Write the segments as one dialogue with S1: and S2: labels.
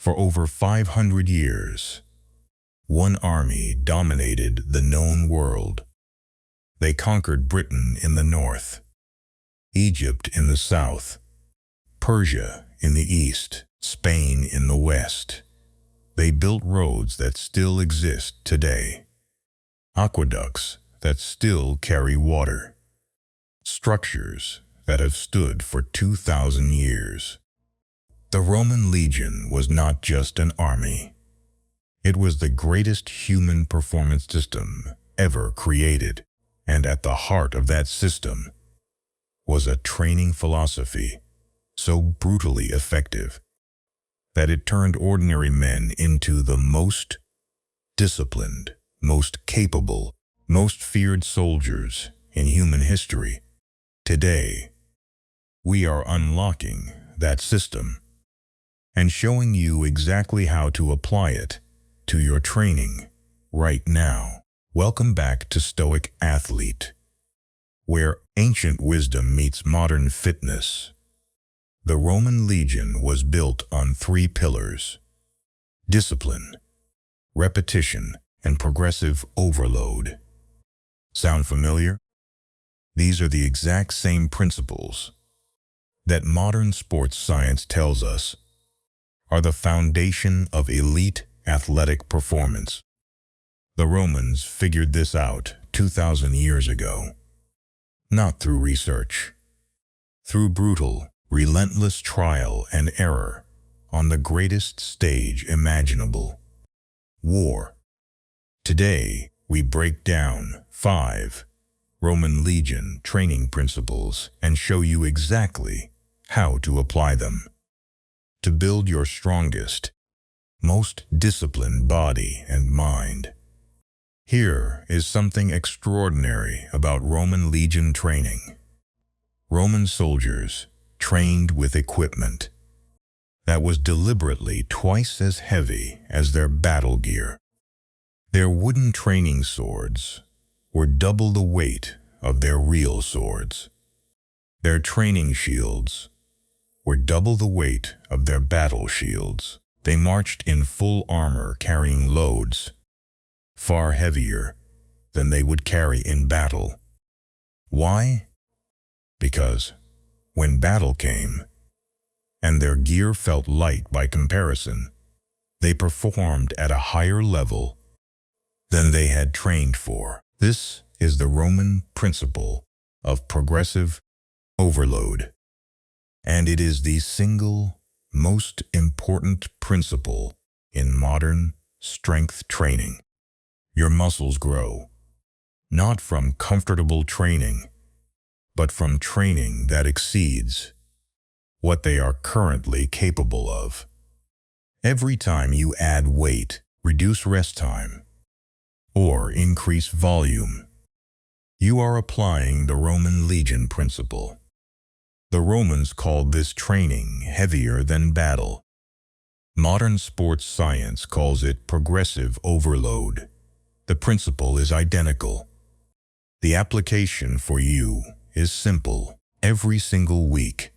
S1: For over 500 years, one army dominated the known world. They conquered Britain in the north, Egypt in the south, Persia in the east, Spain in the west. They built roads that still exist today, aqueducts that still carry water, structures that have stood for 2,000 years. The Roman legion was not just an army. It was the greatest human performance system ever created, and at the heart of that system was a training philosophy so brutally effective that it turned ordinary men into the most disciplined, most capable, most feared soldiers in human history. Today, we are unlocking that system and showing you exactly how to apply it to your training right now. Welcome back to Stoic Athlete, where ancient wisdom meets modern fitness. The Roman legion was built on 3 pillars: discipline, repetition, and progressive overload. Sound familiar? These are the exact same principles that modern sports science tells us are the foundation of elite athletic performance. The Romans figured this out 2,000 years ago, not through research, through brutal, relentless trial and error on the greatest stage imaginable: war. Today, we break down 5 Roman legion training principles and show you exactly how to apply them to build your strongest, most disciplined body and mind. Here is something extraordinary about Roman legion training. Roman soldiers trained with equipment that was deliberately twice as heavy as their battle gear. Their wooden training swords were double the weight of their real swords. Their training shields were double the weight of their battle shields. They marched in full armor, carrying loads far heavier than they would carry in battle. Why? Because when battle came, and their gear felt light by comparison, they performed at a higher level than they had trained for. This is the Roman principle of progressive overload, and it is the single most important principle in modern strength training. Your muscles grow, not from comfortable training, but from training that exceeds what they are currently capable of. Every time you add weight, reduce rest time, or increase volume, you are applying the Roman legion principle. The Romans called this training heavier than battle. Modern sports science calls it progressive overload. The principle is identical. The application for you is simple. Every single week,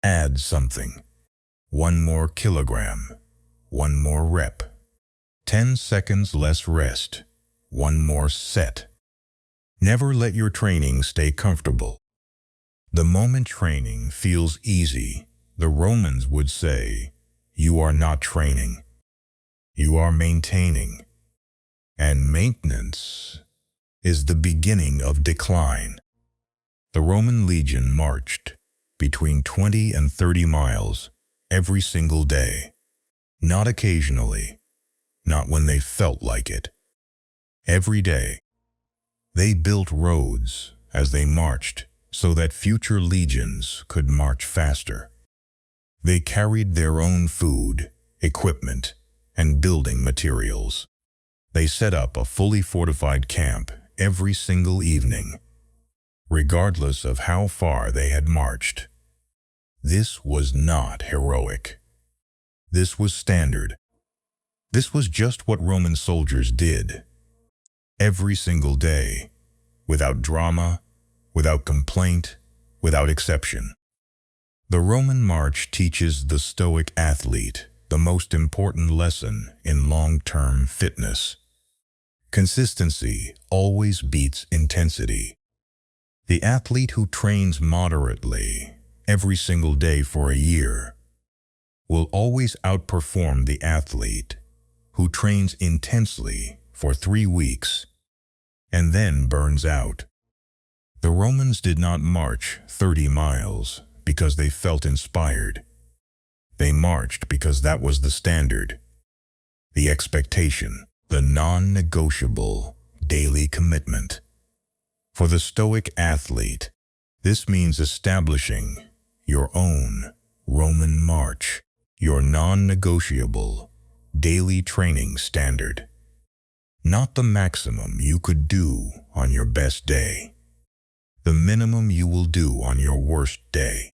S1: add something. 1 more kilogram, 1 more rep. 10 seconds less rest, 1 more set. Never let your training stay comfortable. The moment training feels easy, the Romans would say, you are not training. You are maintaining. And maintenance is the beginning of decline. The Roman legion marched between 20 and 30 miles every single day. Not occasionally, not when they felt like it. Every day, they built roads as they marched so that future legions could march faster. They carried their own food, equipment, and building materials. They set up a fully fortified camp every single evening, regardless of how far they had marched. This was not heroic. This was standard. This was just what Roman soldiers did. Every single day, without drama, without complaint, without exception. The Roman march teaches the Stoic athlete the most important lesson in long-term fitness. Consistency always beats intensity. The athlete who trains moderately every single day for a year will always outperform the athlete who trains intensely for 3 weeks and then burns out. The Romans did not march 30 miles because they felt inspired. They marched because that was the standard, the expectation, the non-negotiable daily commitment. For the Stoic athlete, this means establishing your own Roman march, your non-negotiable daily training standard. Not the maximum you could do on your best day, the minimum you will do on your worst day.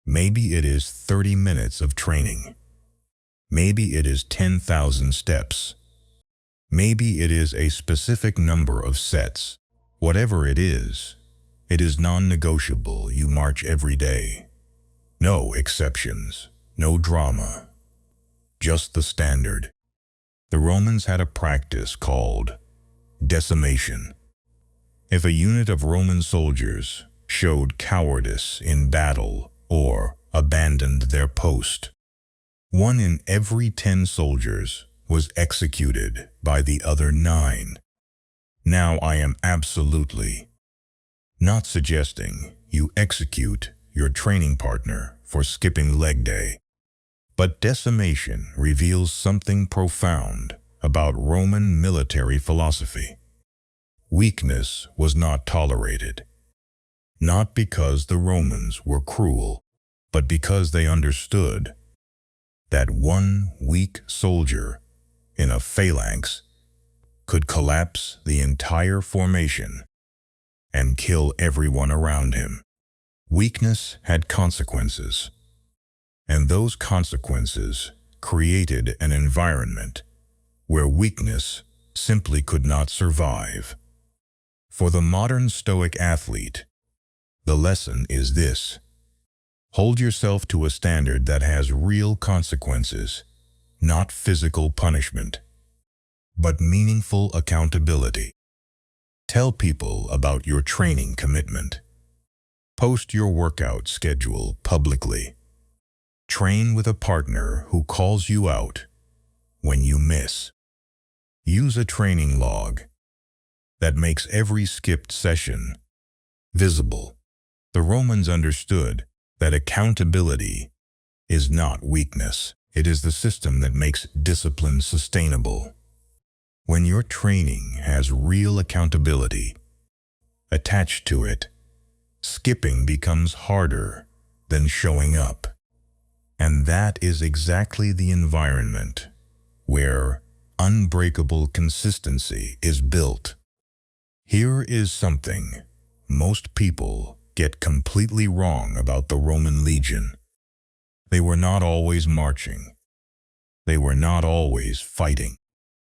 S1: Maybe it is 30 minutes of training. Maybe it is 10,000 steps. Maybe it is a specific number of sets. Whatever it is non-negotiable. You march every day. No exceptions, no drama, just the standard. The Romans had a practice called decimation. If a unit of Roman soldiers showed cowardice in battle or abandoned their post, 1 in every 10 soldiers was executed by the other 9. Now, I am absolutely not suggesting you execute your training partner for skipping leg day, but decimation reveals something profound about Roman military philosophy. Weakness was not tolerated, not because the Romans were cruel, but because they understood that 1 weak soldier in a phalanx could collapse the entire formation and kill everyone around him. Weakness had consequences, and those consequences created an environment where weakness simply could not survive. For the modern Stoic athlete, the lesson is this: hold yourself to a standard that has real consequences, not physical punishment, but meaningful accountability. Tell people about your training commitment. Post your workout schedule publicly. Train with a partner who calls you out when you miss. Use a training log that makes every skipped session visible. The Romans understood that accountability is not weakness. It is the system that makes discipline sustainable. When your training has real accountability attached to it, skipping becomes harder than showing up. And that is exactly the environment where unbreakable consistency is built. Here is something most people get completely wrong about the Roman legion. They were not always marching. They were not always fighting.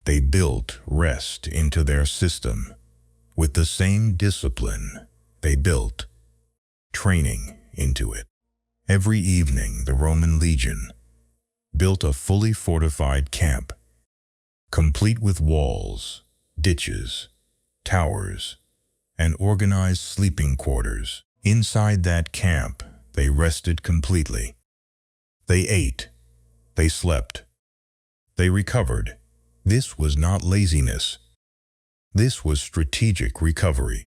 S1: They built rest into their system with the same discipline they built training into it. Every evening, the Roman legion built a fully fortified camp, complete with walls, ditches, towers, and organized sleeping quarters. Inside that camp, they rested completely. They ate. They slept. They recovered. This was not laziness. This was strategic recovery.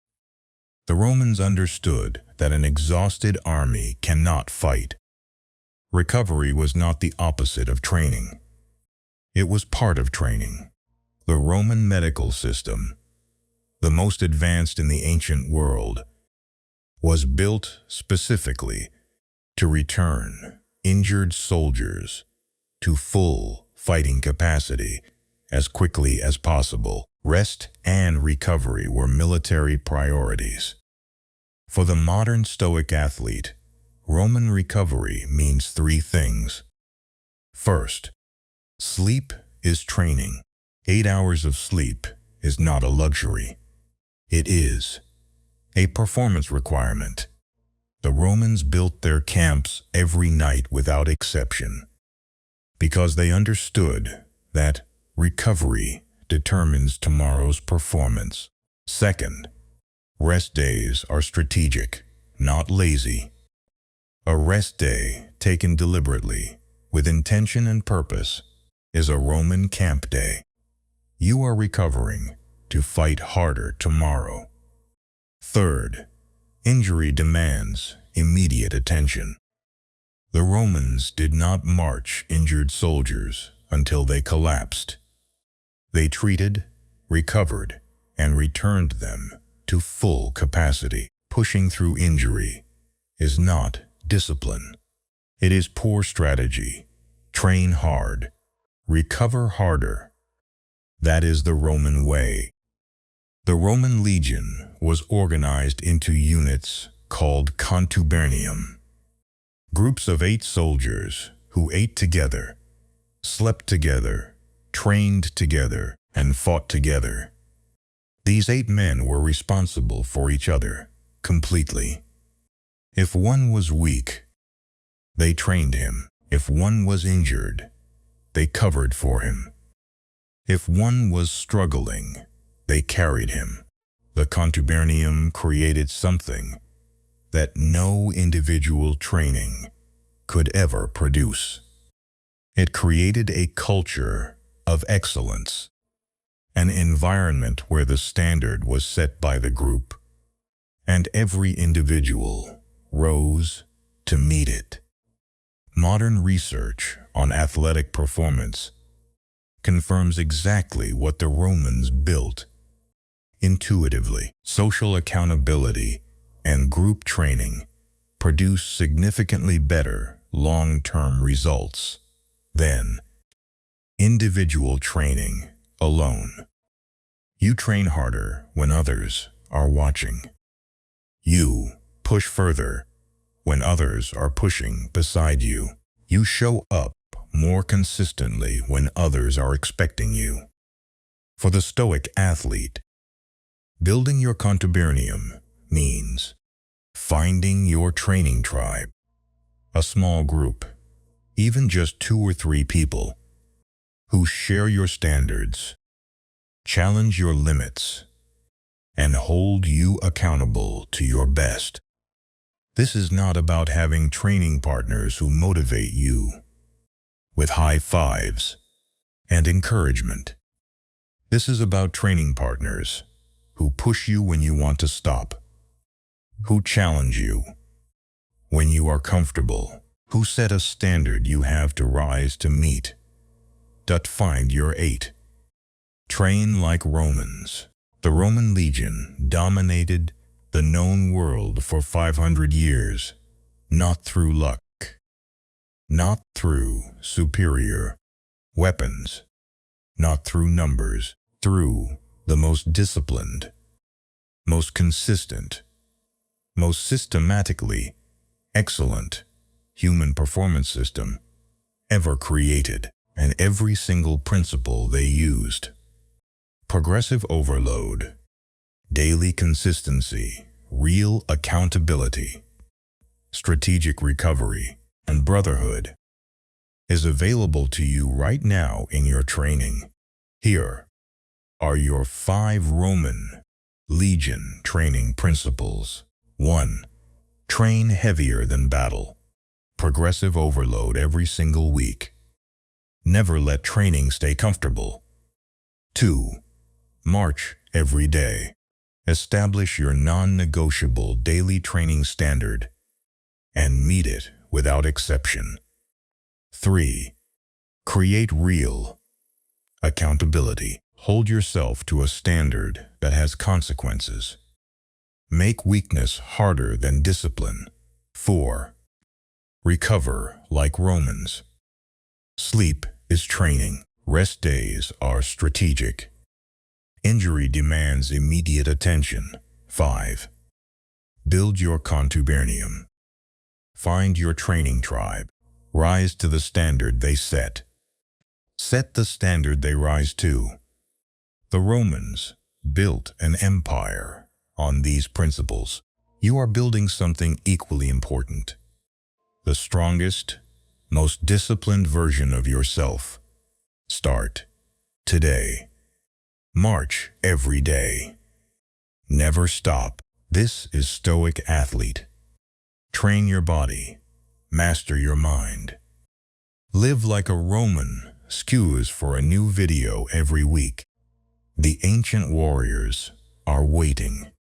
S1: The Romans understood that an exhausted army cannot fight. Recovery was not the opposite of training. It was part of training. The Roman medical system, the most advanced in the ancient world, was built specifically to return injured soldiers to full fighting capacity as quickly as possible. Rest and recovery were military priorities. For the modern Stoic athlete, Roman recovery means 3 things. First, sleep is training. 8 hours of sleep is not a luxury. It is a performance requirement. The Romans built their camps every night without exception, because they understood that recovery determines tomorrow's performance. Second, rest days are strategic, not lazy. A rest day taken deliberately, with intention and purpose, is a Roman camp day. You are recovering to fight harder tomorrow. Third, injury demands immediate attention. The Romans did not march injured soldiers until they collapsed. They treated, recovered, and returned them to full capacity. Pushing through injury is not discipline. It is poor strategy. Train hard. Recover harder. That is the Roman way. The Roman legion was organized into units called Contubernium. Groups of 8 soldiers who ate together, slept together, trained together, and fought together. These 8 men were responsible for each other completely. If one was weak, they trained him. If one was injured, they covered for him. If one was struggling, they carried him. The Contubernium created something that no individual training could ever produce. It created a culture of excellence, an environment where the standard was set by the group, and every individual rose to meet it. Modern research on athletic performance confirms exactly what the Romans built intuitively. Social accountability and group training produce significantly better long-term results than individual training alone. You train harder when others are watching. You push further when others are pushing beside you. You show up more consistently when others are expecting you. For the Stoic athlete, building your Contubernium means finding your training tribe, a small group, even just 2 or 3 people, who share your standards, challenge your limits, and hold you accountable to your best. This is not about having training partners who motivate you with high fives and encouragement. This is about training partners who push you when you want to stop, who challenge you when you are comfortable, who set a standard you have to rise to meet. Find your 8. Train like Romans. The Roman legion dominated the known world for 500 years, not through luck, not through superior weapons, not through numbers, through the most disciplined, most consistent, most systematically excellent human performance system ever created, and every single principle they used. Progressive overload, daily consistency, real accountability, strategic recovery, and brotherhood is available to you right now in your training. Here are your 5 Roman legion training principles. 1. Train heavier than battle. Progressive overload every single week. Never let training stay comfortable. 2. March every day. Establish your non-negotiable daily training standard and meet it without exception. 3. Create real accountability. Hold yourself to a standard that has consequences. Make weakness harder than discipline. 4. Recover like Romans. Sleep is training. Rest days are strategic. Injury demands immediate attention. 5. Build your Contubernium. Find your training tribe. Rise to the standard they set. Set the standard they rise to. The Romans built an empire on these principles. You are building something equally important. The strongest, most disciplined version of yourself. Start today. March every day. Never stop. This is Stoic Athlete. Train your body. Master your mind. Live like a Roman. Skews for a new video every week. The ancient warriors are waiting.